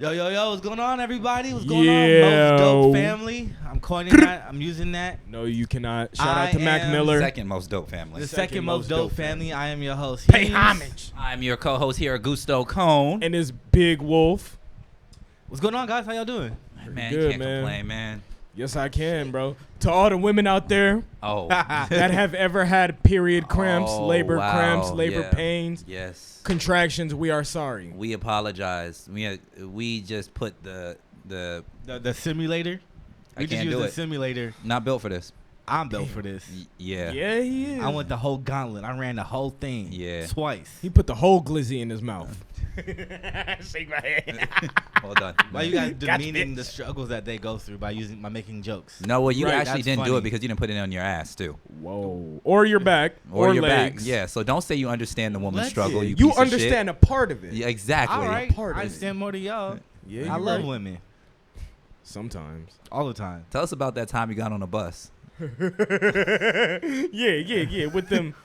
Yo, what's going on, everybody? What's going on? Most dope family. I'm coining that. I'm using that. No, you cannot. Shout out to Mac Miller. Second most dope family. The second most dope family. I am your host. Pay homage. I'm your co-host here, Gusto Cone. And his big wolf. What's going on, guys? How y'all doing? Man, good, you can't man. complain, man. Yes, I can, bro. To all the women out there Oh. that have ever had period cramps, Oh, labor wow. cramps, labor Yeah. pains, Yes. contractions, we are sorry. We apologize. We just put the The simulator. I We just can't used do the it. simulator. Not built for this. I'm built for this. Yeah. Yeah, he is. I went the whole gauntlet. I ran the whole thing. Yeah. Twice. He put the whole glizzy in his mouth. Shake my head. Well done. Why you guys Gotcha, demeaning bitch. the struggles that they go through by making jokes? No, well, you Right, actually that's didn't do funny. it because you didn't put it on your ass too, Whoa. Or your back. or your legs. back. Yeah. So don't say you understand the woman's Let's struggle. see. You You piece of understand a part of it. shit. Yeah, exactly. All right. part of I it. understand more than y'all. Yeah, I you love right. women Sometimes. all the time. Tell us about that time you got on a bus. yeah. With them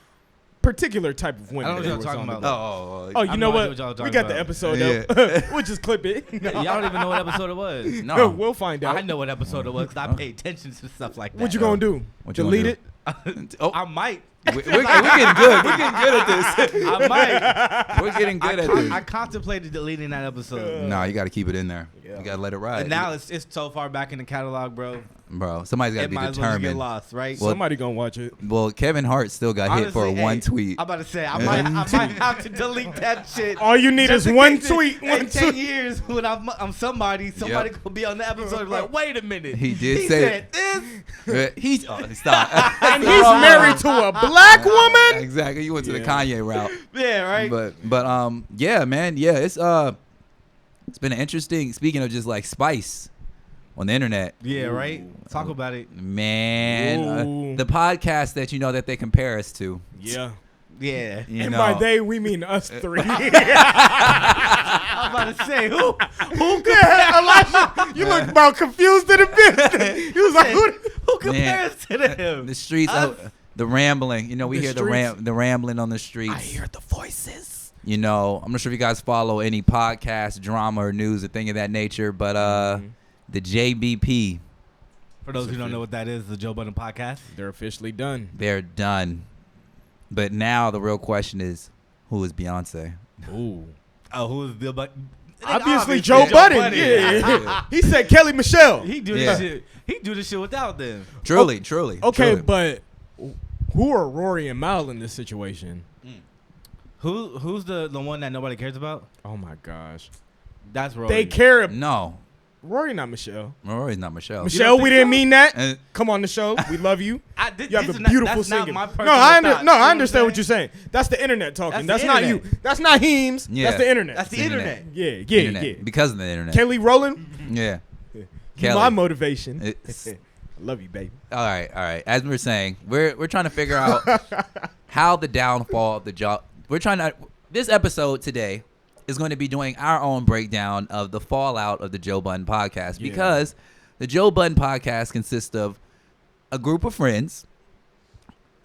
particular type of women. I don't know that what we're y'all talking about. Oh, I you have know no idea what? what y'all We talking got the about. episode Yeah. up. We'll just clip it. Y'all don't even know what episode it was. No. We'll find out. I know what episode it was because I pay attention to stuff like that. What you gonna do? What you Delete gonna it? Oh. I might. We're getting good. We're getting good at this. I might. We're getting good at this. I contemplated deleting that episode. No, you got to keep it in there. Yeah. You got to let it ride. And now it's so far back in the catalog, bro. Bro, somebody's got to It be might as well just get determined. lost, right? Well, Somebody gonna watch it. Well, Kevin Hart still got hit for Honestly, one hey, tweet. I'm about to say I might have to delete that shit. All you need Just is in one case tweet. In One 10 tweet. years, when I'm somebody Yep. could be on the episode and be like, wait a minute. He did he say said this. He's stop. And he's married to a black woman. Exactly. You went to the Yeah. Kanye route. Yeah, right. But yeah, man. Yeah, it's been an interesting. Speaking of just like spice on the internet, Yeah, right. Talk about it. man. Ooh. The podcast that you know that they compare us to. Yeah. Yeah. You And know, by they, we mean us three. I'm about to say who Yeah, Elijah, you look about confused in a bit. He was like, who compares to them? the streets, the rambling. You know, we The hear streets. the rambling on the streets. I hear the voices. You know, I'm not sure if you guys follow any podcast, drama, or news or thing of that nature, but the JBP, For those who don't know what that is, the Joe Budden podcast. They're officially done. they're done. But now the real question is, who is Beyonce? Ooh. Oh, who is Bill Budden? Obviously, Joe Budden. Yeah. He said Kelly Michelle. He do Yeah. this shit. He do this shit without them. Truly. Okay, truly. but who are Rory and Mal in this situation? Who's the one that nobody cares about? Oh my gosh. That's Rory. They care. No, Rory, not Michelle. Rory's not Michelle. Michelle, think we didn't so? mean that. Uh, Come on the show. We love you. You have this a is not- beautiful that's singing. Not my No, I thoughts, understand you know what you're saying. That's the internet talking. That's That's, the not internet. you. That's not Heems. Yeah. That's the internet. That's the It's internet. yeah. internet. Because of the internet. Kelly Rowland, Yeah. you Kelly. my motivation. It's- I love you, baby. All right. As we were saying, we're trying to figure out how the downfall of the job. This episode today is going to be doing our own breakdown of the fallout of the Joe Budden podcast, Yeah. because the Joe Budden podcast consists of a group of friends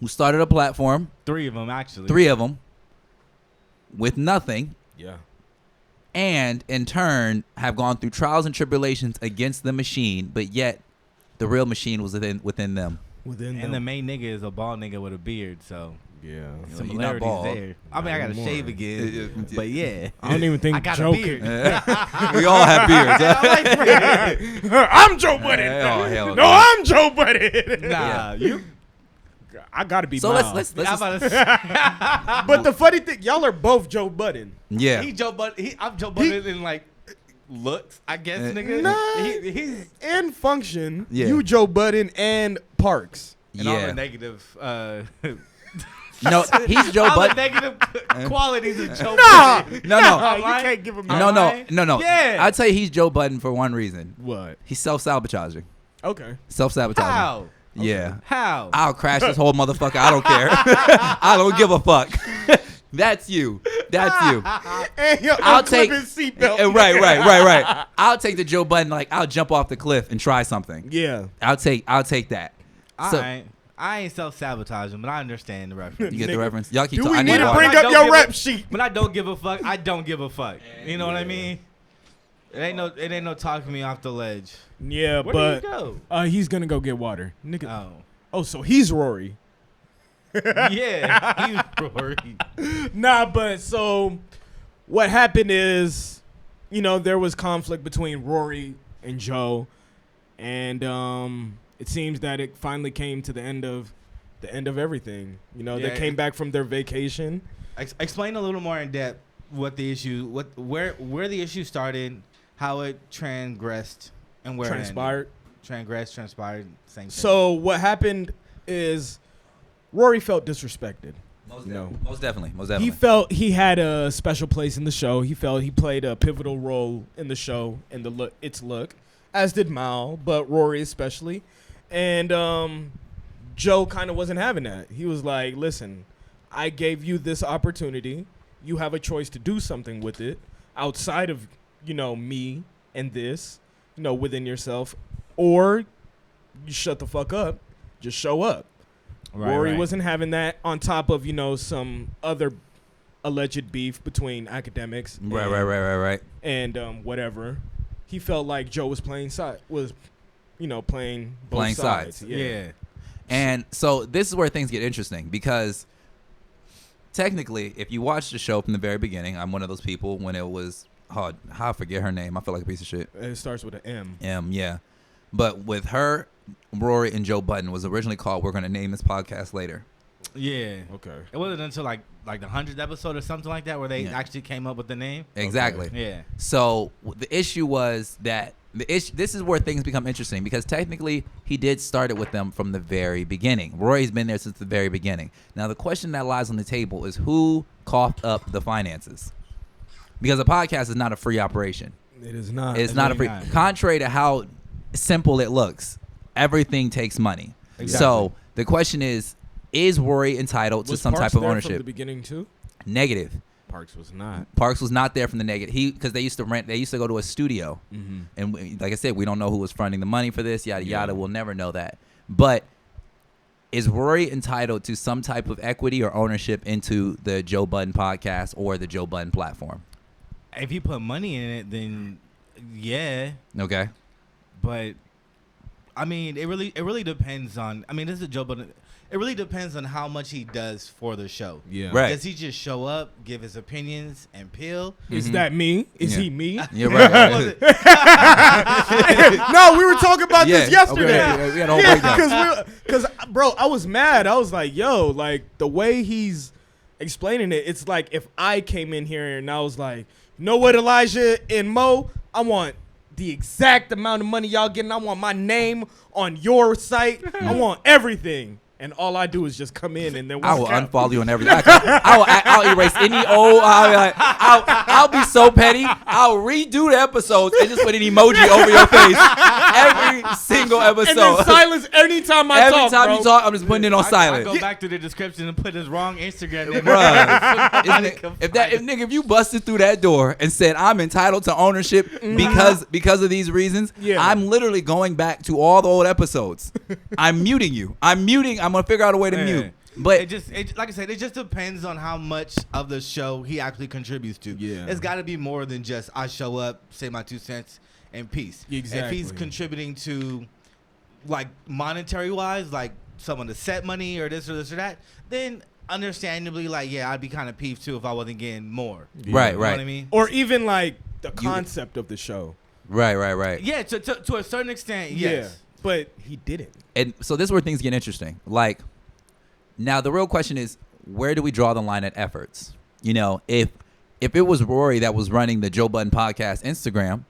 who started a platform, 3 of them actually. 3 of them, with nothing, Yeah. and in turn have gone through trials and tribulations against the machine, but yet the real machine was within them. Within And the main nigga is a bald nigga with a beard, so yeah. So you're not similarities bald. there. I mean, I gotta anymore. shave again, but yeah. I don't even think I got Joe a beard. We all have beards. I'm Joe Budden. Oh, hell no, no. I'm Joe Budden. Nah, you. I gotta be. So Miles. let's I'm about to say, But the funny thing, y'all are both Joe Budden. yeah. he Joe Budden. I'm Joe Budden in like looks, I guess, nigga. Nah. He's And function, Yeah. you Joe Budden and Parks. and all Yeah. the negative. No, he's Joe all the Budden. negative qualities of Joe Nah, Budden. No, nah, you Right? can't give him Am that. I? No. Yeah. I'd say he's Joe Budden for one reason. What? He's self-sabotaging. Okay. Self-sabotaging. How? Yeah. How? I'll crash this whole motherfucker. I don't care. I don't give a fuck. That's you. That's you. And he'll I'll unclip take his seatbelt. Right. I'll take the Joe Budden, like I'll jump off the cliff and try something. Yeah. I'll take that. So I ain't self-sabotaging, but I understand the reference. you get the Nigga. reference. Y'all keep Do talking. we need to know bring I up don't your give rep a- sheet? When I don't give a fuck, I don't give a fuck. You know what I mean? It ain't no talking me off the ledge. Yeah, Where but did he go? He's gonna go get water. Nigga. Oh. Oh, so he's Rory. Yeah, he's Rory. Nah, but so what happened is, there was conflict between Rory and Joe, and it seems that it finally came to the end of everything. They came back from their vacation. Explain a little more in depth what the issue, where the issue started, how it transgressed, and where Transpired. Transpired, same thing. So what happened is Rory felt disrespected. Most definitely. He felt he had a special place in the show. He felt he played a pivotal role in the show and its look, as did Mal, but Rory especially. And Joe kind of wasn't having that. He was like, listen, I gave you this opportunity. You have a choice to do something with it outside of, me and this, within yourself, or you shut the fuck up, just show up. Rory wasn't having that, on top of, some other alleged beef between academics. Right. And whatever. He felt like Joe was playing both sides. Yeah. And so this is where things get interesting, because technically, if you watch the show from the very beginning, I'm one of those people when it was, I forget her name. I feel like a piece of shit. It starts with an M. M, yeah. But with her, Rory and Joe Budden was originally called We're Going to Name This Podcast Later. Yeah. Okay. It wasn't until like the 100th episode or something like that where they actually came up with the name. Exactly. Okay. Yeah. So the issue was that this is where things become interesting, because technically he did start it with them from the very beginning. Rory's been there since the very beginning. Now the question that lies on the table is who coughed up the finances, because a podcast is not a free operation. It is not. It's not a free. Contrary to how simple it looks, everything takes money. Exactly. So the question is Rory entitled to some type of ownership? From the beginning too? Negative. Parks was not. Parks was not there from the negative. Because they used to rent. They used to go to a studio, and like I said, we don't know who was fronting the money for this. Yada yada. We'll never know that. But is Rory entitled to some type of equity or ownership into the Joe Budden podcast or the Joe Budden platform? If you put money in it, then yeah. Okay. But I mean, it really depends on. I mean, this is a Joe Budden. It really depends on how much he does for the show. Yeah. Right. Does he just show up, give his opinions, and peel? Is that me? Is he me? You're right. No, we were talking about this yesterday. Okay. We had a whole breakdown. Because, bro, I was mad. I was like, yo, like, the way he's explaining it, it's like if I came in here and I was like, you know what, Elijah and Mo, I want the exact amount of money y'all getting. I want my name on your site. I want everything. And all I do is just come in and then I will unfollow you on everything. I'll erase any old. I'll be so petty. I'll redo the episodes and just put an emoji over your face every single episode. And then silence anytime I talk. Every time bro. you talk, I'm just putting it on I silent. go back to the description and put his wrong Instagram name. Bruh, if you busted through that door and said I'm entitled to ownership because of these reasons, I'm literally going back to all the old episodes. I'm muting you. I'm gonna figure out a way to mute. But it like I said, it just depends on how much of the show he actually contributes to. Yeah. It's got to be more than just I show up, say my 2 cents, and peace. Exactly. If he's contributing to, like, monetary wise, like someone to set money or this or that, then understandably, like, yeah, I'd be kind of peeved too if I wasn't getting more. Right. You know what I mean? Or even like the concept of the show. Right. Yeah, to a certain extent, yes. Yeah, but he didn't. And so this is where things get interesting. Like, now the real question is, where do we draw the line at efforts? You know, if it was Rory that was running the Joe Budden podcast Instagram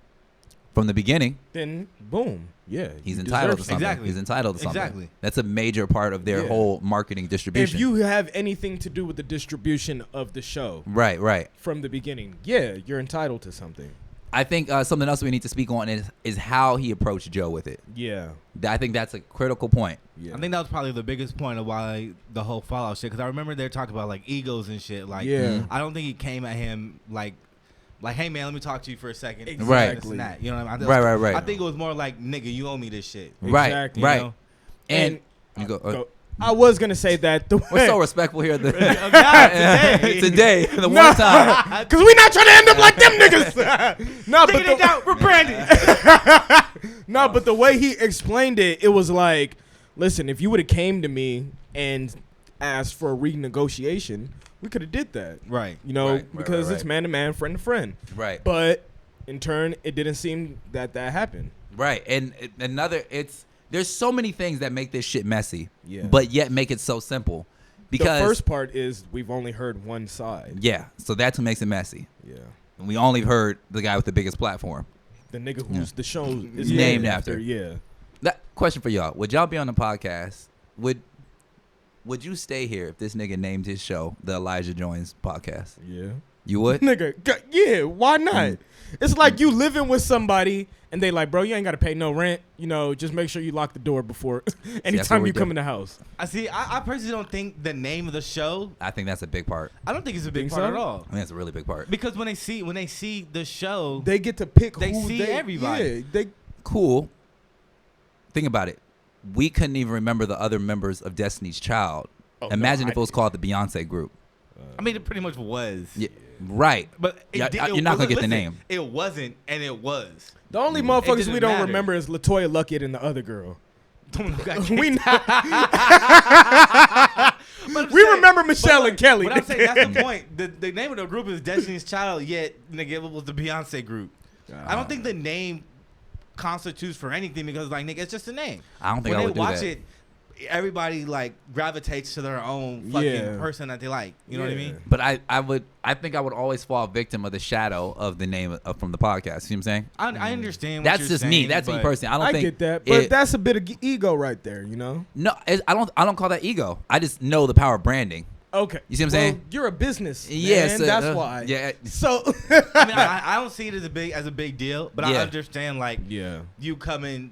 from the beginning, then boom, yeah, he's entitled to something. Exactly. He's entitled to something. Exactly. That's a major part of their whole marketing distribution. If you have anything to do with the distribution of the show, right, from the beginning, yeah, you're entitled to something. I think something else we need to speak on is how he approached Joe with it. Yeah. I think that's a critical point. Yeah. I think that was probably the biggest point of why the whole Fallout shit. Because I remember they were talking about like egos and shit. Like, I don't think he came at him like, hey man, let me talk to you for a second. Exactly. This and that. You know what I mean? Right. I think it was more like, nigga, you owe me this shit. Exactly. Right. You know? And you go. I was gonna say that We're so respectful here today. today, the one time. Because we're not trying to end up like them niggas. No, Take it down. We're branding. No, but the way he explained it, it was like, listen, if you would have came to me and asked for a renegotiation, we could have did that. Right. You know, Right, because right. it's man to man, friend to friend. Right. But in turn, it didn't seem that happened. Right. And there's so many things that make this shit messy, Yeah. but yet make it so simple. Because the first part is we've only heard one side. yeah, so that's what makes it messy. Yeah. And we only heard the guy with the biggest platform. The nigga who's the show is Named after. Yeah. That question for y'all: would y'all be on the podcast? Would you stay here if this nigga named his show the Elijah Joins Podcast? Yeah. You would? Nigga, yeah, why not? It's like you living with somebody and they like, bro, you ain't got to pay no rent. You know, just make sure you lock the door before anytime we you do. come in the house. I personally don't think the name of the show. I think that's a big part. I don't think it's a big Think part so? at all. I think that's a really big part. Because when they see the show, They get to pick They who see they everybody. Yeah, they Cool. Think about it. We couldn't even remember the other members of Destiny's Child. Oh, Imagine no, if it was called the Beyonce group. I mean, it pretty much was. Yeah, right. But Yeah, you're not gonna get the name. It wasn't, and it was. the only It motherfuckers didn't we don't matter. remember is LaToya Luckett and the other girl. we We remember Michelle and Kelly. But I'm saying that's the point. The name of the group is Destiny's Child, yet nigga, it was the Beyonce group. I don't think the name constitutes for anything because like nigga, it's just a name. I don't think when I they would do watch that. it, everybody like gravitates to their own fucking Yeah. person that they like. You know what I Yeah. mean? But I think I would always fall victim of the shadow of the name from the podcast. You know what I'm saying? I understand. That's what just you're me. saying, That's me but personally. I don't I think get that, but it- that's a bit of ego right there, you know? No, I don't call that ego. I just know the power of branding. Okay. You see what I'm Well, saying? You're a business. Yes, man. That's why. Yeah. So. I mean, I don't see it as a big deal, but I Yeah. understand like Yeah. you coming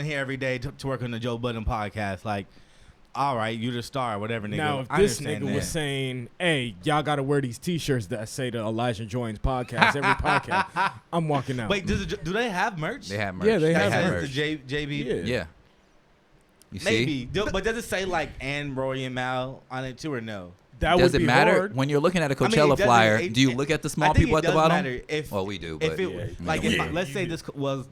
here every day to work on the Joe Budden podcast. Like, all right, you the star, whatever, nigga. Now, if I this understand nigga that. was saying, hey, y'all got to wear these T-shirts that say the Elijah Joins podcast, every podcast, I'm walking out. Wait, do they have merch? They have merch. Yeah, they That have has merch. the JB. Yeah. Yeah. You see? Maybe, but does it say like and Rory and Mal on it too, or no? that Does would it be matter hard. when you're looking at a I mean, it Coachella doesn't- flyer? it- Do you it- look at the I small think people it at the does bottom? matter if Well, we do, if but it Yeah, like yeah, if let's say you this was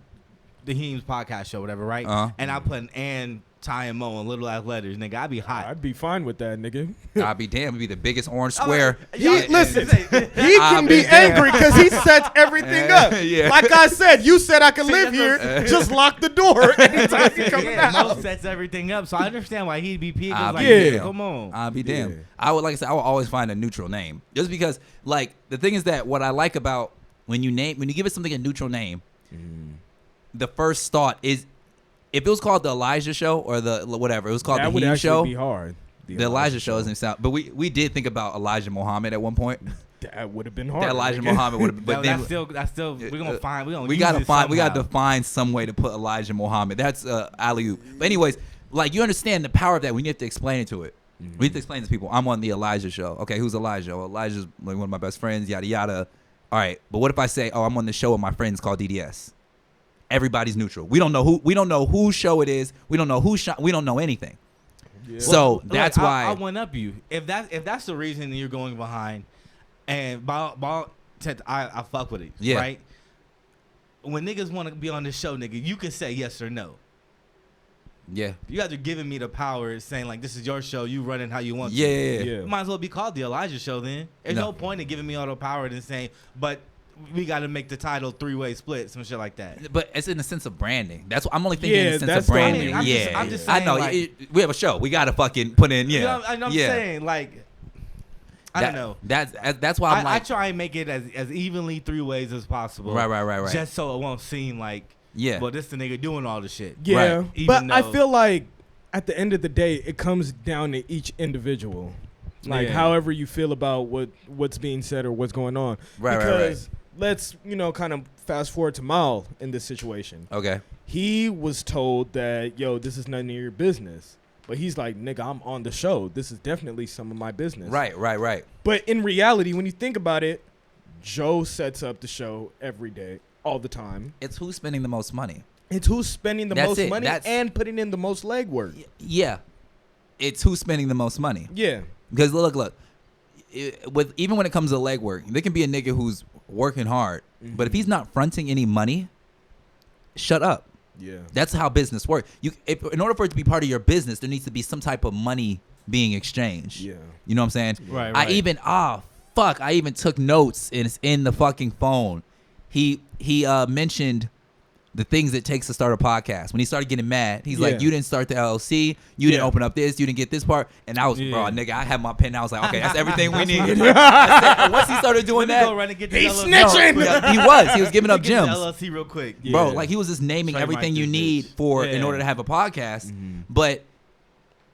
the Heems podcast show, whatever, right? Uh-huh. And I put an and Ty and Mo in little ass letters, nigga, I'd be hot. I'd be fine with that, nigga. I'd be damned. It'd be the biggest orange square. Listen, Say- he I'll can be be damned. angry because he sets everything up. Yeah. Like I said, you said I can See, live that's here. what- Just lock the door anytime you come in the yeah, Mo house. sets everything up, so I understand why he'd be peeved. I'll Like, be yeah, damned. come on. I'll be damned. Yeah. I would, like I said, I will always find a neutral name. Just because, like, the thing is that what I like about when you give it something a neutral name, the first thought is, if it was called the Elijah Show or the whatever, it was called That the would Heem actually Show. be hard. The Elijah Show doesn't sound, but we did think about Elijah Muhammad at one point. That would have been hard. That Elijah nigga. Muhammad would have, but But then that's still we're gonna find we gotta find some way to put Elijah Muhammad. That's alley-oop. But anyways, like, you understand the power of that. We need to explain it to it. We need to explain to people. I'm on the Elijah Show. Okay, who's Elijah? Well, Elijah's like one of my best friends. Yada yada. All right, but what if I say, oh, I'm on the show with my friends called DDS? Everybody's neutral. We don't know whose show it is. We don't know who shot. We don't know anything. Yeah. So Look, that's why. I one up you. If that's the reason that you're going behind, and ball, I fuck with it. Yeah. Right. When niggas want to be on this show, nigga, you can say yes or no. Yeah. You guys are giving me the power, saying like this is your show, you run it how you want. Yeah. to. Yeah. Yeah. It might as well be called the Elijah Show then. There's no No. point in giving me all the power and saying, but we got to make the title 3-way split, some shit like that. But it's in the sense of branding. That's what I'm only thinking in Yeah, the sense that's of what I branding. mean. I'm just I saying, know. like- We have a show. We gotta fucking put in. Yeah. You know what I'm yeah. saying? Like, I don't know. That's why I'm I like. try and make it as evenly 3 ways as possible. Right. Just so it won't seem like, Yeah. well, this the nigga doing all the shit. Yeah, Right. Even but I though- feel like at the end of the day, it comes down to each individual. Like, Yeah. however you feel about what's being said or what's going on. Right. Because let's, kind of fast forward to Mal in this situation. Okay. He was told that, yo, this is none of your business. But he's like, nigga, I'm on the show. This is definitely some of my business. Right. But in reality, when you think about it, Joe sets up the show every day, all the time. It's who's spending the most money. It's who's spending the That's most it. money That's- and putting in the most legwork. Yeah. It's who's spending the most money. Yeah. Because look. Even when it comes to legwork, there can be a nigga who's working hard But if he's not fronting any money, shut up. Yeah. That's how business works. In order for it to be part of your business, there needs to be some type of money being exchanged. Yeah. You know what I'm saying? Right. I even took notes, and it's in the fucking phone. He mentioned the things it takes to start a podcast. When he started getting mad, he's like, you didn't start the LLC, you didn't open up this, you didn't get this part. And I was, bro, nigga, I had my pen. I was like, okay, that's everything we need. Once he started doing that, go run and get the he's LLC. snitching. He was giving up Get the gems. LLC real quick. Bro, like he was just naming Trademark everything you this need bitch. in order to have a podcast. But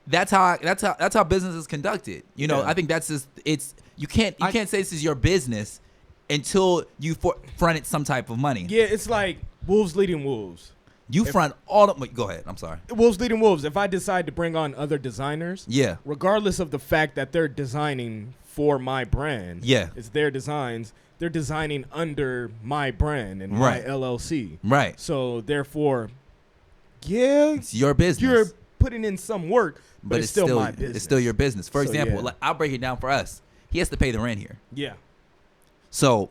that's how business is conducted. You know, I think that's just you can't say this is your business until you fronted some type of money. Yeah, it's like wolves leading wolves. You front all the. Go ahead. I'm sorry. Wolves leading wolves. If I decide to bring on other designers, regardless of the fact that they're designing for my brand, it's their designs. They're designing under my brand and my LLC. Right. So therefore, it's your business. You're putting in some work, but it's still my business. It's still your business. For So, example, like, I'll break it down for us. He has to pay the rent here. Yeah. So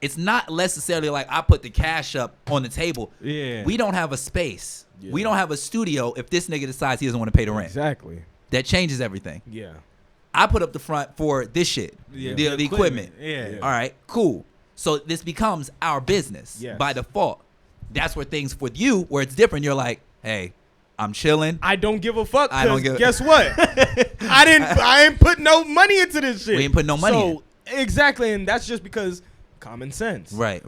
it's not necessarily like I put the cash up on the table. Yeah. We don't have a space. Yeah. We don't have a studio if this nigga decides he doesn't want to pay the rent. Exactly. That changes everything. Yeah. I put up the front for this shit. The equipment. Yeah. All right, cool. So this becomes our business Yes. by default. That's where things with you, where it's different. You're like, hey, I'm chilling. I don't give a fuck. I don't give a- Guess what? I ain't put no money into this shit. We ain't put no money in. Exactly, and that's just because common sense. Right.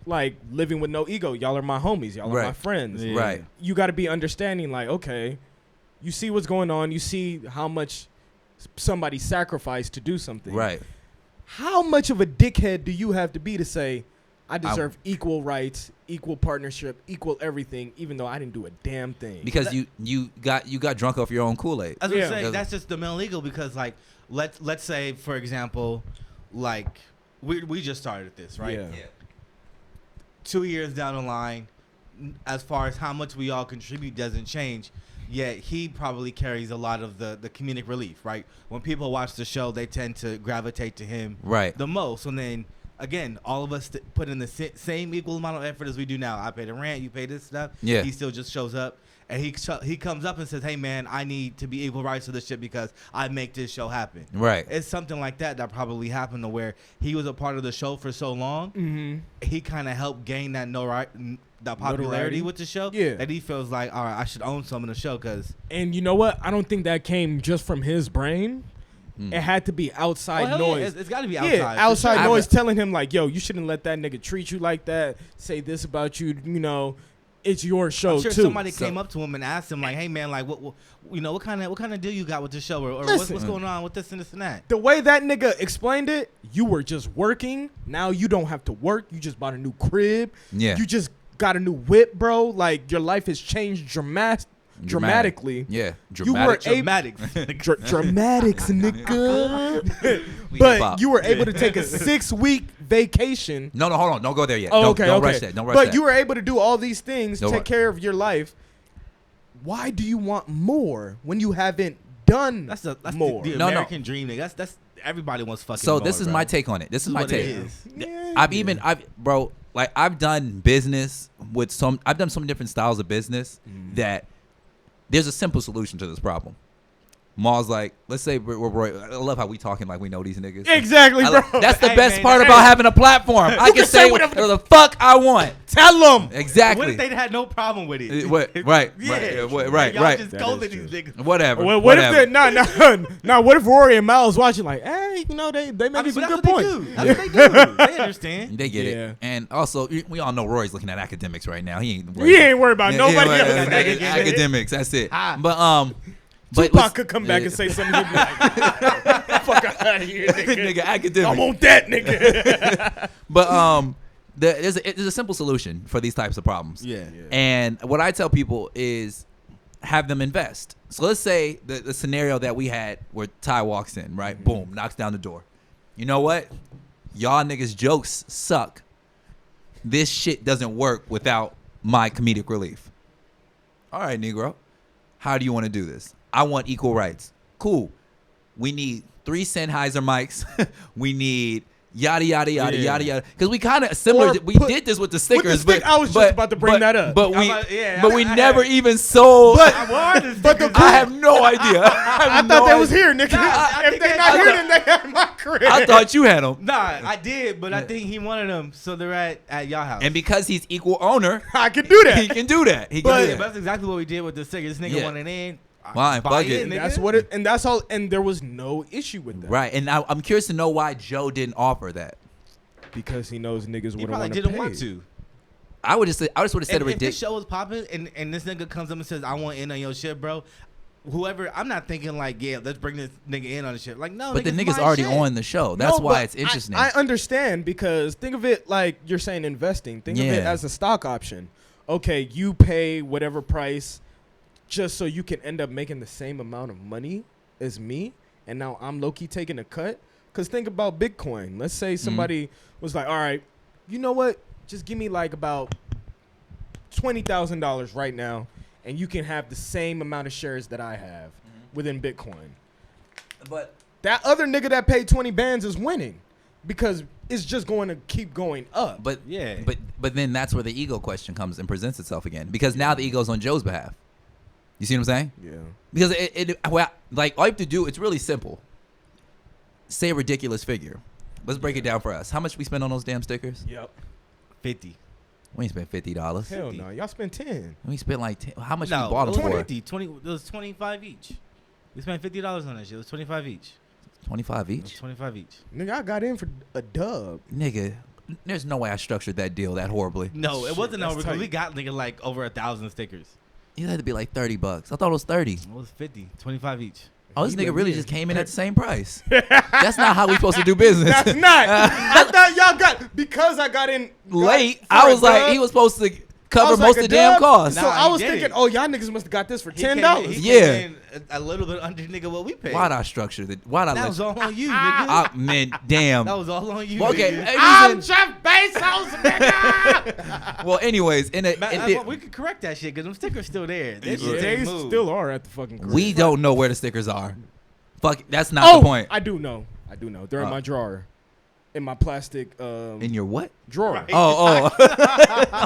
Like living with no ego. Y'all are my homies. Y'all are my friends. Yeah. Right. You got to be understanding. Like, okay, you see what's going on. You see how much somebody sacrificed to do something. Right. How much of a dickhead do you have to be to say, I deserve equal rights, equal partnership, equal everything, even though I didn't do a damn thing? Because you got drunk off your own Kool-Aid. I was gonna Yeah. say that's just the male ego because like let's say for example, like we just started this, right? Yeah. 2 years down the line, as far as how much we all contribute doesn't change. Yet he probably carries a lot of the comedic relief, right? When people watch the show, they tend to gravitate to him the most. And then again, all of us put in the same equal amount of effort as we do now. I pay the rent, you pay this stuff. Yeah. He still just shows up. And he comes up and says, hey, man, I need to be equal rights to this shit because I make this show happen. Right. It's something like that probably happened to where he was a part of the show for so long. Mm-hmm. He kind of helped gain that popularity with the show. Yeah. That he feels like, all right, I should own some of the show because. And you know what? I don't think that came just from his brain. It had to be outside noise. Yeah, it's got to be outside. Yeah, outside noise telling him like, yo, you shouldn't let that nigga treat you like that. Say this about you, you know. It's your show I'm sure too. somebody came up to him and asked him like, "Hey man, like what kind of deal you got with the show, or what's going on with this and this and that?" The way that nigga explained it, you were just working. Now you don't have to work. You just bought a new crib. Yeah. You just got a new whip, bro. Like your life has changed dramatically. Yeah. You were Dramatics. dramatics, nigga. But you were able to take a 6-week vacation. No, hold on. Don't go there yet. Oh, Don't rush that. Don't rush but that. you were able to do all these things, take care of your life. Why do you want more when you haven't done that's more? The American dream, nigga. That's everybody wants fucking. So more, this is bro. my take on it. This is my what take. it is. Yeah. I've done business with I've done so many different styles of business that there's a simple solution to this problem. Maul's like, let's say we're Roy. I love how we talking like we know these niggas. Exactly, bro. That's the Hey, best man, part about having a platform. I can say whatever the fuck I want. Tell them. Exactly. What if they had no problem with it? Right. Y'all just scolding these niggas. Whatever. Well, whatever. What if Rory and Miles watching like, hey, you know, they made some good points. That's what they do. They understand. They get Yeah. it. And also, we all know Rory's looking at academics right now. He ain't We ain't worried about nobody else. Academics. That's it. But But Tupac could come back and say something. He'd be like, fuck out of here, nigga. nigga, academic. I want that, nigga. But there's a simple solution for these types of problems. Yeah. And what I tell people is have them invest. So let's say the scenario that we had where Ty walks in, right? Boom, knocks down the door. You know what? Y'all niggas jokes suck. This shit doesn't work without my comedic relief. All right, Negro. How do you want to do this? I want equal rights. Cool. We need 3 Sennheiser mics. We need yada yada yada Yeah. yada yada. Because we kind of similar. Or We did this with the stickers, but I was just about to bring that up. But we, I never even sold. But I have no idea. I thought they was here, nigga. I If think they they- not I here, thought- then they at my crib. I thought you had them. Nah, I did, but I think he wanted them, so they're at y'all house. And because he's equal owner, I can do that. he can do that. He can But- do Yeah, that. but that's exactly what we did with the sticker. This nigga Yeah. wanted in. Fine, buy fuck it. in, nigga. That's what it, and that's all. And there was no issue with that, Right, and I'm curious to know why Joe didn't offer that. Because he knows niggas He wouldn't probably want to didn't pay. want to. I just would have said If it this ridiculous. show was popping and this nigga comes up and says, I want in on your shit, bro. Whoever, I'm not thinking like, yeah, let's bring this nigga in on the shit. Like, no, But the nigga's nigga's my already shit. on the show. That's No, why but it's interesting. I understand because think of it like you're saying investing. Think of it Yeah. as a stock option. Okay, you pay whatever price just so you can end up making the same amount of money as me, and now I'm low-key taking a cut. Because think about Bitcoin. Let's say somebody was like, all right, you know what? Just give me like about $20,000 right now, and you can have the same amount of shares that I have within Bitcoin. but That other nigga that paid 20 bands is winning because it's just going to keep going up. but Yeah. but then that's where the ego question comes and presents itself again, because now the ego's on Joe's behalf. You see what I'm saying? Yeah. Because like all you have to do, it's really simple. Say a ridiculous figure. Let's break it down for us. How much we spend on those damn stickers? Yep. 50. We ain't spent $50. Hell no. Y'all spent 10. We spent like 10. How much No, we bought it them was for? 50. 20, it was 25 each. We spent $50 on that shit. It was 25 each. 25 It was each. 25 each. Nigga, I got in for a dub. Nigga, there's no way I structured that deal that horribly. No, it Shit, wasn't that's over because we tight. got nigga like over 1,000 stickers. It had to be like $30. I thought it was 30. It was 50, 25 each. Oh, this You nigga let really me just in. came in at the same price. That's not how we supposed to do business. That's not. I thought y'all got, because I got in Late, for I a was like, dub, he was supposed to I cover was most like, of the a damn dub? costs. So Nah, I he was did thinking, it. oh, y'all niggas must have got this for He came $10. in- he Yeah. came in a little bit under nigga what we paid. Why'd I structure that? Why'd I That let was all on you, nigga. Man, damn. That was all on you. Well, okay. nigga. I'm Jeff Bezos, nigga. Well, anyways, We could correct that shit because them stickers still there. That shit They ain't moved. still are at the fucking crib. we don't know where the stickers are. Fuck, that's not Oh, the point. I do know. They're in my drawer. In my plastic In your what? drawer. Right. Oh.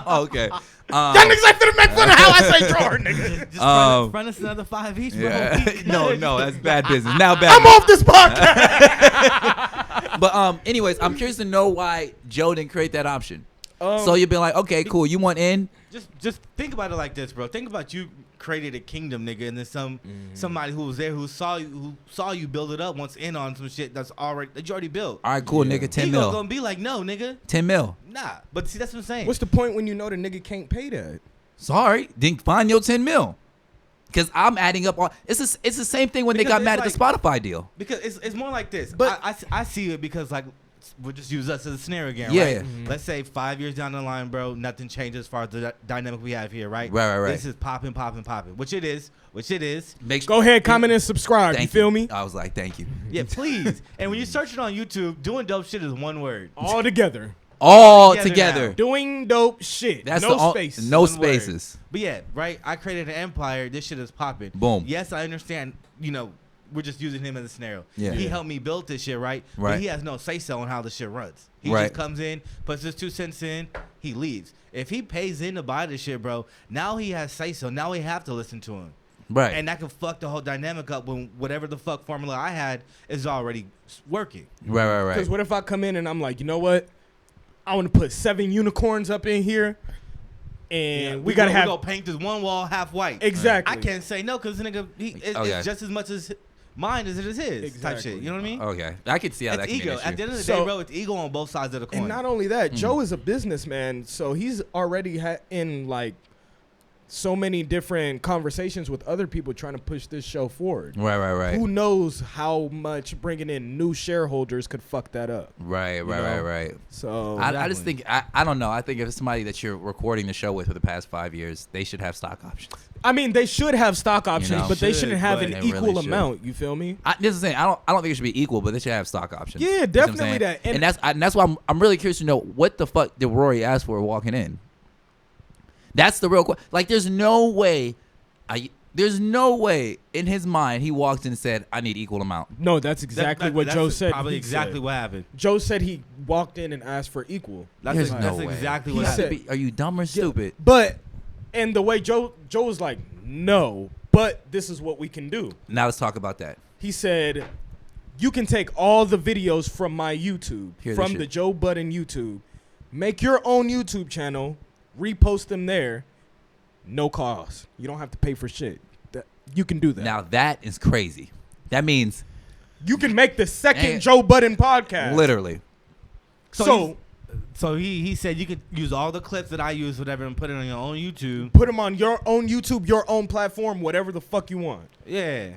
Oh, okay. Y'all niggas ain't finna make fun of how I say drawer, nigga. Just front us another 5 each, bro. Yeah. No, that's bad business. Now bad. I'm off this podcast. But anyways, I'm curious to know why Joe didn't create that option. So you've been like, okay, cool. You want in? Just think about it like this, bro. Think about you created a kingdom, nigga, and then somebody who was there who saw you build it up wants in on some shit that you already built. All right, cool, Yeah. nigga. 10 He mil. gonna be like, no, nigga, 10 mil. nah. But see, that's what I'm saying. What's the point when you know the nigga can't pay that? Sorry, then find your 10 mil. Because I'm adding up all. It's the same thing when they Because got mad it's at the Spotify deal. Because it's more like this. But- I see it because like we'll just use us as a scenario again, Yeah. right? Let's say 5 years down the line, bro, nothing changes as far as the dynamic we have here, right? Right. This is popping, which it is. Make Go ahead, comment and subscribe. Thank You feel me? I was like, thank you. Yeah, please. And when you search it on YouTube, doing dope shit is one word. All together. All together together. now. Doing dope shit. That's no the space. No One word. spaces. But yeah, right. I created an empire. This shit is popping. Boom. Yes, I understand. You know, we're just using him as a scenario. Yeah. He helped me build this shit, right? Right. But he has no say so on how the shit runs. He Right. just comes in, puts his 2 cents in, he leaves. If he pays in to buy this shit, bro, now he has say so. Now we have to listen to him. Right. And that can fuck the whole dynamic up when whatever the fuck formula I had is already working. right. Because what if I come in and I'm like, you know what? I want to put 7 unicorns up in here, and we gotta we have go paint this one wall half white. exactly. I can't say no because nigga, Okay. it's just as much as mine as it is his type Exactly. shit. You know what I mean? Okay. I could see how that It's can be an ego. issue. At the end of the So- day, bro, it's ego on both sides of the coin. And not only that, Joe is a businessman, so he's already in like so many different conversations with other people trying to push this show forward. Right. Who knows how much bringing in new shareholders could fuck that up? Right. know? So I just think I don't know. I think if it's somebody that you're recording the show with for the past 5 years, they should have stock options. I mean, they should have stock options, know? but they Should, shouldn't have but an they equal really should. amount. You feel me? This is the thing. I don't think it should be equal, but they should have stock options. Yeah, You know what I'm definitely saying? that. And that's why I'm really curious to know what the fuck did Rory ask for walking in. That's the real question. Like, there's no way. There's no way in his mind he walked in and said, I need equal amount. No, that's exactly what that's Joe said. Probably He exactly said. what happened. Joe said he walked in and asked for equal. There's no That's way. exactly He what said- happened. Are you dumb or stupid? But, and the way Joe was like, no, but this is what we can do. Now let's talk about that. He said, you can take all the videos from my YouTube, Hear this from shit. the Joe Budden YouTube, make your own YouTube channel, repost them there, no cost. You don't have to pay for shit. You can do that. Now that is crazy. That means You can make the second And- Joe Budden podcast. literally. So So he said you could use all the clips that I use, whatever, and put it on your own YouTube. put them on your own YouTube, your own platform, whatever the fuck you want. Yeah.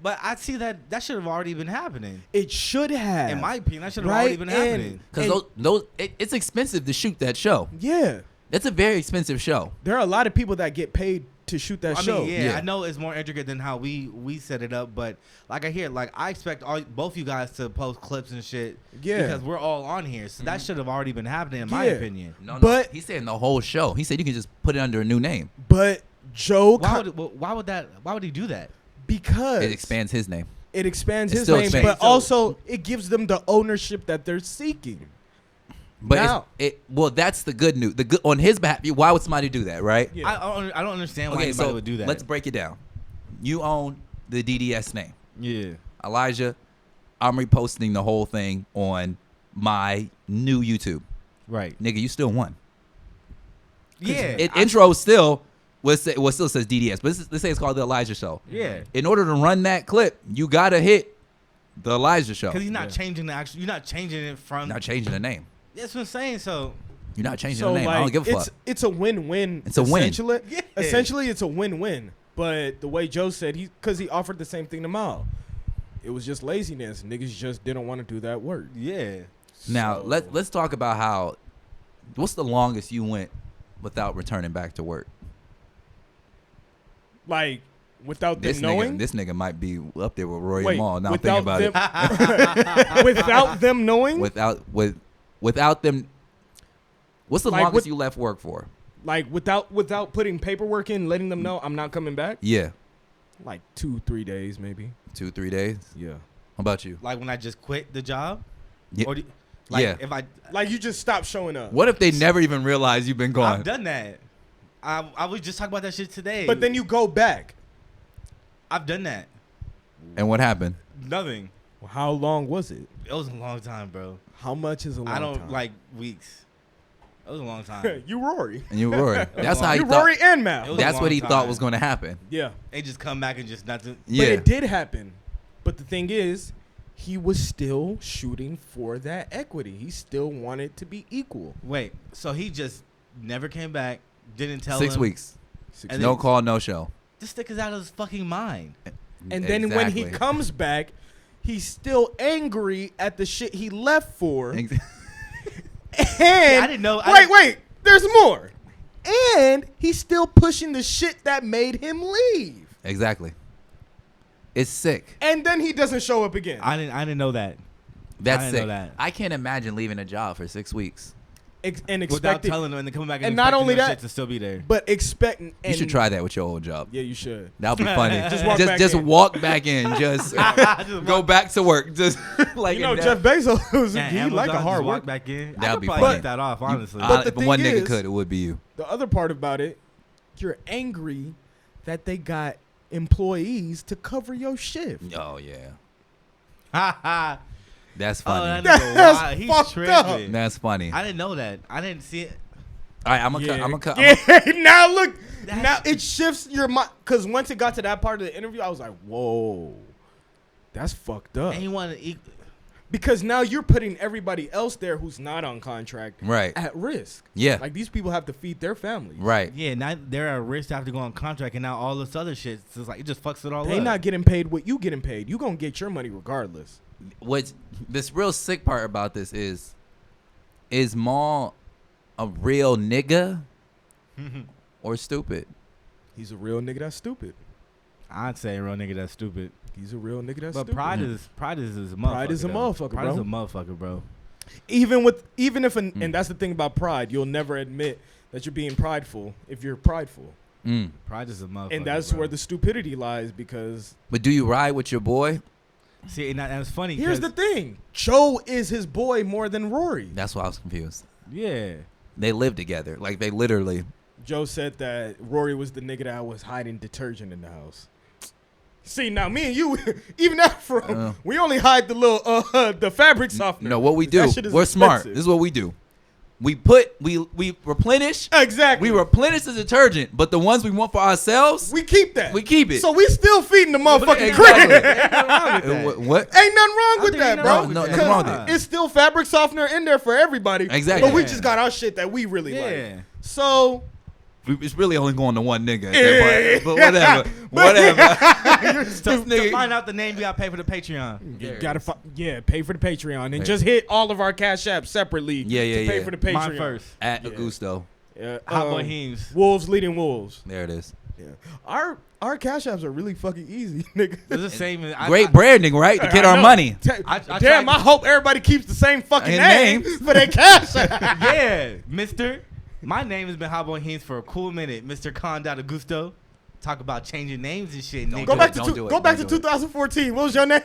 But I see that should have already been happening. It should have. In my opinion, that should have Right, already been and- happening. Because it's expensive to shoot that show. Yeah. That's a very expensive show. There are a lot of people that get paid to shoot that I show. mean, Yeah. I know it's more intricate than how we set it up, but like I expect both you guys to post clips and shit. Yeah. Because we're all on here, so that should have already been happening, in my Yeah. opinion. No, But- he's saying the whole show. He said you can just put it under a new name. But Joe, Why would he do that? because It expands his name. it expands It his still name, expands. but also it gives them the ownership that they're seeking. But Now- that's the good news. The good on his behalf. Why would somebody do that, right? Yeah. I don't understand why Okay, anybody so would do that. let's break it down. You own the DDS name. Yeah. Elijah, I'm reposting the whole thing on my new YouTube. Right. Nigga, you still won. Yeah. Intro still still says DDS, but let's say it's called the Elijah Show. Yeah. In order to run that clip, you gotta hit the Elijah Show. Because he's not Yeah. changing the actual. You're not changing it from. Not changing the name. That's what I'm saying. So. You're not changing So the name. I don't give a fuck. it's a win-win. It's a win. Essentially, Yeah. essentially it's a win-win. But the way Joe said, because he offered the same thing to Mal, it was just laziness. Niggas just didn't want to do that work. Yeah. Now So- let's talk about what's the longest you went without returning back to work? Like without them This knowing. nigga might be up there with Rory Wait, and Maul. Now I'm thinking without about it. without them knowing. Without them. What's the Like, longest with- you left work for? Like without putting paperwork in, letting them know I'm not coming back. Yeah, Like 2-3 days maybe. 2-3 days. Yeah. How about you? Like when I just quit the job. Yeah. Or like Yeah. if I. Like you just stop showing up. What if they never even realize you've been gone? I've done that. I was just talking about that shit today. But then you go back. I've done that. And what happened? Nothing. Well, how long was it? It was a long time, bro. How much is a long I don't time? like weeks. It was a long time. you Rory. And you Rory. That's how he You thought. Rory and Mal. It was- That's a what he long thought time. was going to happen. Yeah. They just come back and just nothing. Yeah. But it did happen. But the thing is, he was still shooting for that equity. He still wanted to be equal. Wait, so he just never came back, didn't tell 6 him. weeks. And No then- call, no show. This stick is out of his fucking mind. And then when he Exactly. comes back, he's still angry at the shit he left for. Ex- And I didn't know- Wait, there's more. And he's still pushing the shit that made him leave. Exactly. It's sick. And then he doesn't show up again. I didn't know that. That's I didn't sick. know that. I can't imagine leaving a job for 6 weeks. And Without expecting, telling them and then coming back and and not expecting only their that- shit to still be there. but expecting. You should try that with your old job. Yeah, you should. That'll be funny. Just walk back just in. walk back in. Just go back to work. Just like You know, in Jeff that- Bezos, Yeah, he Amazon like a just hard walk work. back in. I That'd could be probably funny. get that off, honestly. But the if one thing nigga is- could, it would be you. The other part about it, you're angry that they got employees to cover your shift. Oh yeah, Ha that's Oh, funny. that nigga That's wild. He's fucked tripping. That's funny. I didn't know that. I didn't see it. All right, I'm gonna cut. Yeah, now look, That's- now it shifts your mind. Because once it got to that part of the interview, I was like, whoa, that's fucked up. And he wanted to eat. Because now you're putting everybody else there who's not on contract Right. at risk. Yeah. Like these people have to feed their families. Right. Yeah, now they're at risk to have to go on contract, and now all this other shit. So it's like it just fucks it all They up. not getting paid what you getting paid. You gonna get your money regardless. What this real sick part about this is Maul a real nigga or stupid? He's a real nigga that's stupid. I'd say real nigga that's stupid. He's a real nigga that's But stupid. pride is a motherfucker. Pride is a though. motherfucker, Pride is bro. a motherfucker, bro. Even if and that's the thing about pride, you'll never admit that you're being prideful if you're prideful. Pride is a motherfucker. And that's bro. where the stupidity lies because But do you ride with your boy? See, and it's funny. here's the 'cause- thing. Joe is his boy more than Rory. That's why I was confused. Yeah. They live together. Like, they literally. Joe said that Rory was the nigga that was hiding detergent in the house. See, now me and you, even after we only hide the little the fabric softener. No, what we do, That shit is we're smart. expensive. This is what we do. We replenish. Exactly. We replenish the detergent, but the ones we want for ourselves, We keep that. we keep it. So we still feeding the motherfucking Exactly. crib. What? Ain't nothing wrong with think that, ain't bro. nothing wrong with that. Because Nothing wrong with it. it's still fabric softener in there for everybody. Exactly. But we Yeah. just got our shit that we really Yeah. like. So It's really only going to one nigga. At Yeah. that point. But whatever. To find out the name, you gotta pay for the Patreon. you gotta pay for the Patreon and just hit all of our cash apps separately. Yeah, to pay yeah. for the Patreon. Mine first. At Augusto. Yeah, Hot Boy Heems. Wolves leading wolves. There it is. Yeah. Our cash apps are really fucking easy, nigga. It's the same. Great branding, right? To get I our know. money. I Damn, tried- I hope everybody keeps the same fucking And name names. for their cash app. Yeah, Mister. My name has been Hot Boy Heems for a cool minute. Mr. Augusto. Talk about changing names and shit. Don't nigga. Go do back it, to don't do it, go back to don't do it. 2014. What was your name?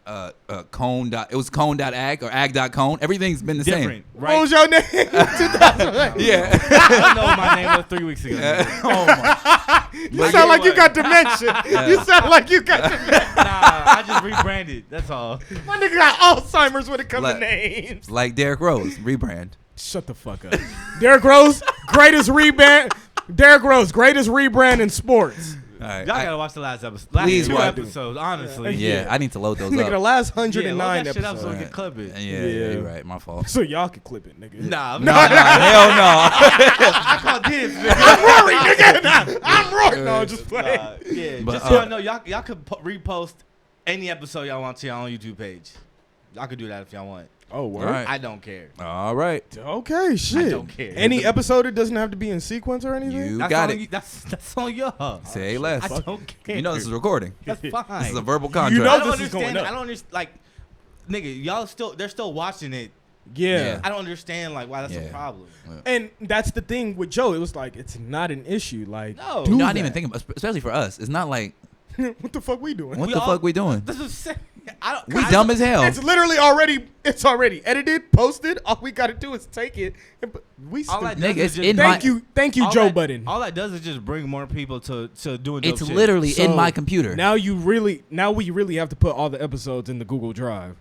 It was cone.ag or ag.cone. Everything's been the different, What right? was your name? 2000. same. Yeah. I don't know what my name was 3 weeks ago. Oh my. You sound like you got dementia. You sound like you got dementia. Nah, I just rebranded. That's all. My nigga got Alzheimer's when it comes to Like- names. Like Derrick Rose, rebrand. Shut the fuck up. Derrick Rose, greatest rebrand. Derrick Rose, greatest rebrand in sports. All right. Y'all gotta watch the last episode. Last Please two watch it. episodes, honestly. Yeah, I need to load those Nigga, the up. last Yeah, 109 load that shit up so episodes. we can clip it. Yeah, you're right. My fault. So y'all can clip it, nigga. Nah, Nah, hell no. I call dibs, nigga. I'm Rory, nigga. I'm Rory. No, just play. Yeah, But, just so y'all know, y'all could repost any episode y'all want to your own YouTube page. Y'all could do that if y'all want. Oh, word. All right. I don't care. All right. Okay, shit. don't care. Any episode it doesn't have to be in sequence or anything? You That's got on it. You, that's on y'all. Say less. I don't care. You know this is recording. That's fine. This is a verbal contract. You know I don't this is understand. going up. I don't understand. Like, nigga, they're still watching it. Yeah. I don't understand like why that's a Yeah. problem. And that's the thing with Joe. It was like, it's not an issue. Like, No. do You know, I that. didn't even think about, especially for us. It's not like, What the fuck we doing? what We the all- fuck we doing? This is I don't. We dumb as hell. It's literally already edited, posted. All we gotta do is take it. And we All that stupid. Nigga, does is it's just in Thank my- you, Joe Budden. All that does is just bring more people to doing. Dope It's shit. literally in So, my computer. Now we really have to put all the episodes in the Google Drive,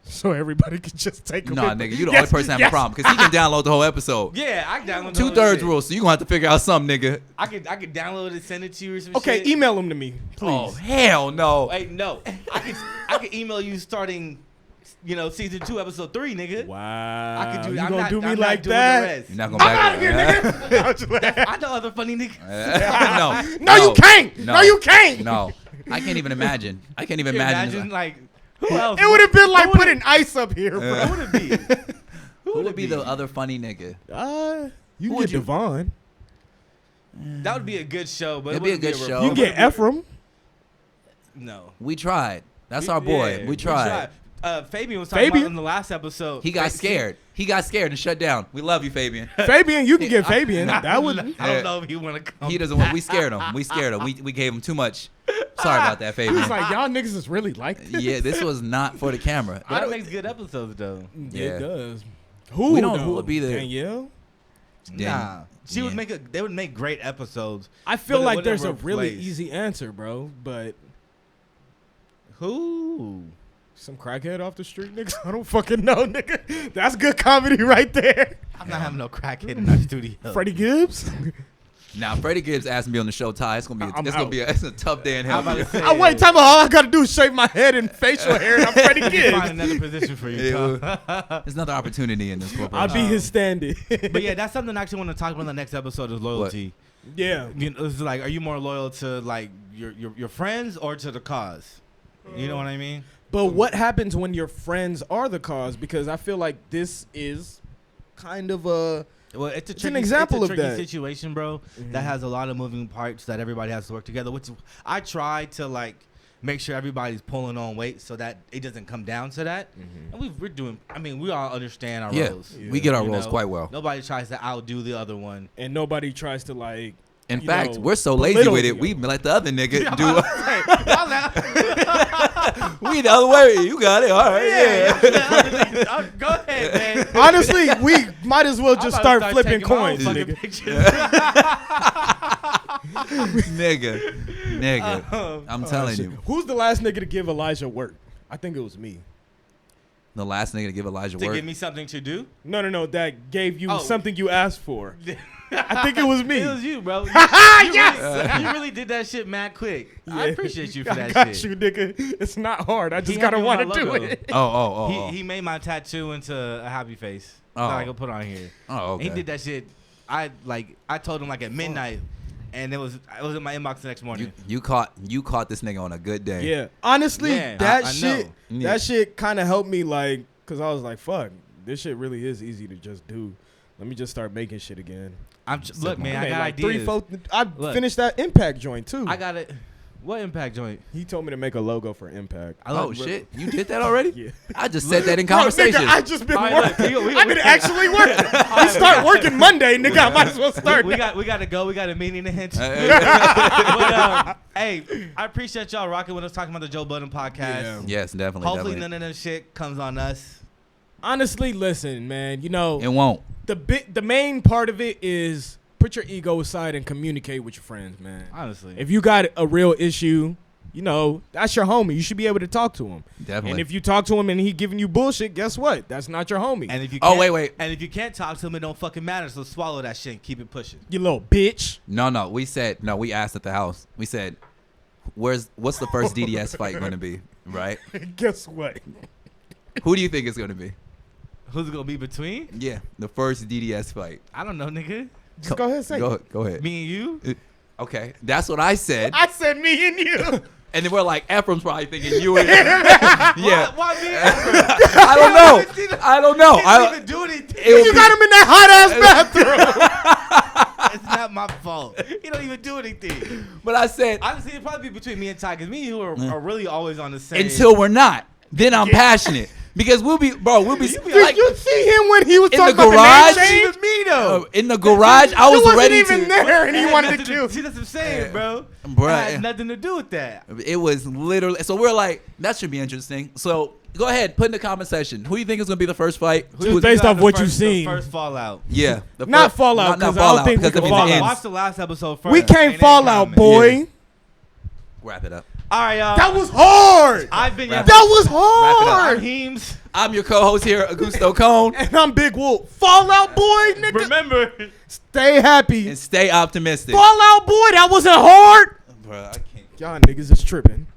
so everybody can just take them. Nah, nigga, you the only person having a problem because he can download the whole episode. Yeah, I can download. the whole 2/3 shit. rule, so you gonna have to figure out something, nigga. I could download it, send it to you or some Okay, shit. email them to me, please. Oh hell no! Hey, no, I could email you starting, season 2, episode 3, nigga. Wow, I could do. you I'm gonna not, do me I'm like not doing that? The rest. You're not gonna I'm back out of here, nigga. I was just like- I know other funny niggas. no, No, you can't. No, you can't. No, I can't even imagine. I can't even Can you imagine. imagine like who else? It would have been like Who would putting ice up here, bro. Who would it be? Who would be the other funny nigga? You Who would get you- Devon. That would be a good show, but It'd it be a wouldn't good a show. You it get wouldn't be- Ephraim. No, We tried. That's our boy. Yeah, we tried. Fabian was talking Fabian? about in the last episode. He got scared. He got scared and shut down. We love you, Fabian. Fabian, you can get Fabian. That would. I don't know if he want to come. He doesn't want. We scared him. We scared him. We gave him too much. Sorry about that, He Fabian. was like, y'all niggas is really like this. Yeah, this was not for the camera. That makes good episodes though. Yeah. It does. Who? We don't know though? who would be there. Danielle. Nah, she would Yeah. They would make great episodes. I feel But it like wouldn't there's a really replace- easy answer, bro. But Who? some crackhead off the street, niggas. I don't fucking know, nigga. That's good comedy right there. I'm not having no crackhead in our studio. Freddie Gibbs. Now, Freddie Gibbs asked me to be on the show. Ty, it's gonna be. I'm It's gonna out. be. It's a tough day in hell. I'm about to say, Oh wait, time out. All I gotta do is shave my head and facial hair, and I'm Freddie Find Gibbs. another position for you. Yeah, Tom. There's another opportunity in this I'll corporation. be his stand-in. But yeah, that's something I actually want to talk about in the next episode is loyalty. Yeah. It's like, are you more loyal to like your friends or to the cause? You know what I mean? But what happens when your friends are the cause? Because I feel like this is kind of a Well, It's an example of tricky that. situation, bro. That has a lot of moving parts that everybody has to work together. Which I try to like make sure everybody's pulling on weight so that it doesn't come down to that. And we're doing. I mean, we all understand our Yeah, roles. we get our you roles know? quite well. Nobody tries to outdo the other one. and nobody tries to like In you fact, know, we're so lazy belittle with it, you. we let the other nigga do Yeah, We the other way. You got it. All right. Yeah. go ahead, man. Honestly, we might as well just I'm about to start flipping taking my own coins, fucking nigga. pictures. nigga. I'm telling you. Who's the last nigga to give Elijah work? I think it was me. The last nigga to give Elijah To work. give me something to do? No, that gave you Oh. something you asked for. I think it was me. It was you, bro. You really did that shit mad quick. I Yeah. appreciate you for I that got shit. you, nigga. It's not hard. I just He gotta had me want on to my do logo. it. Oh. He made my tattoo into a happy face that I could put on here. Oh, okay. And he did that shit. I told him like at midnight, and it was in my inbox the next morning. You caught this nigga on a good day. Yeah. Honestly, Yeah, that I shit, know. Yeah. that shit kind of helped me, like, cause I was like, fuck, this shit really is easy to just do. Let me just start making shit again. Look, man, I got like ideas. I Look. finished that Impact joint too. I got it. What Impact joint? He told me to make a logo for Impact. Oh shit! You did that already? Yeah. I just said that in Bro, conversation. nigga, I just been All right, working. look, I've been actually working. We start working Monday, nigga. I might as well start. We got to go. We got a meeting to hint. But hey, I appreciate y'all rocking with us, talking about the Joe Budden podcast. Yeah. Yes, definitely. Hopefully definitely. none of that shit comes on us. Honestly, listen, man. You know, It won't. the main part of it is put your ego aside and communicate with your friends, man. Honestly, If you got a real issue, you know, that's your homie. You should be able to talk to him. Definitely. And if you talk to him and he giving you bullshit, guess what? That's not your homie. and if you Oh, can't, wait. and if you can't talk to him, it don't fucking matter. So swallow that shit and keep it pushing. You little bitch. No. We asked at the house. We said, what's the first DDS fight going to be? Right? Guess what? Who do you think it's going to be? Who's it gonna be between? Yeah, the first DDS fight. I don't know, nigga. Just go ahead and say it. Go ahead. Me and you. Okay, that's what I said. I said me and you. And then we're like, Ephraim's probably thinking you and yeah. Why me and Ephraim? I don't know. I don't know. He didn't even do anything. You got him in that hot ass bathroom. It's not my fault. He don't even do anything. But I said, Honestly, it'd probably be between me and Ty, because me and you are really always on the same. until we're not. Then I'm passionate. Because we'll be Did like you see him when he was in talking the about garage? the name change? Even me though. in the garage. I You was wasn't ready even to. there and he It had wanted to nothing kill. See, that's what I'm saying, bro. Bruh. It had nothing to do with that. It was literally. So we're like, that should be interesting. So go ahead, put in the comment section. Who do you think is gonna be the first fight? Just Who- based Got off the what first- you've seen. The first Fallout. Yeah, Not Fallout, 'cause I don't think we because can of Fallout. the I ends. watched the last episode first. We can't Ain't fall that out, common? boy. Wrap it up. All right, y'all. That was hard. I've been. Wrap That was Wrap it up. hard. Heems. I'm your co-host here, Augusto Cone, And I'm Big Wolf. Fallout boy, nigga. Remember. Stay happy. and stay optimistic. Fallout boy, that wasn't hard. Bruh, I can't. Y'all niggas is tripping.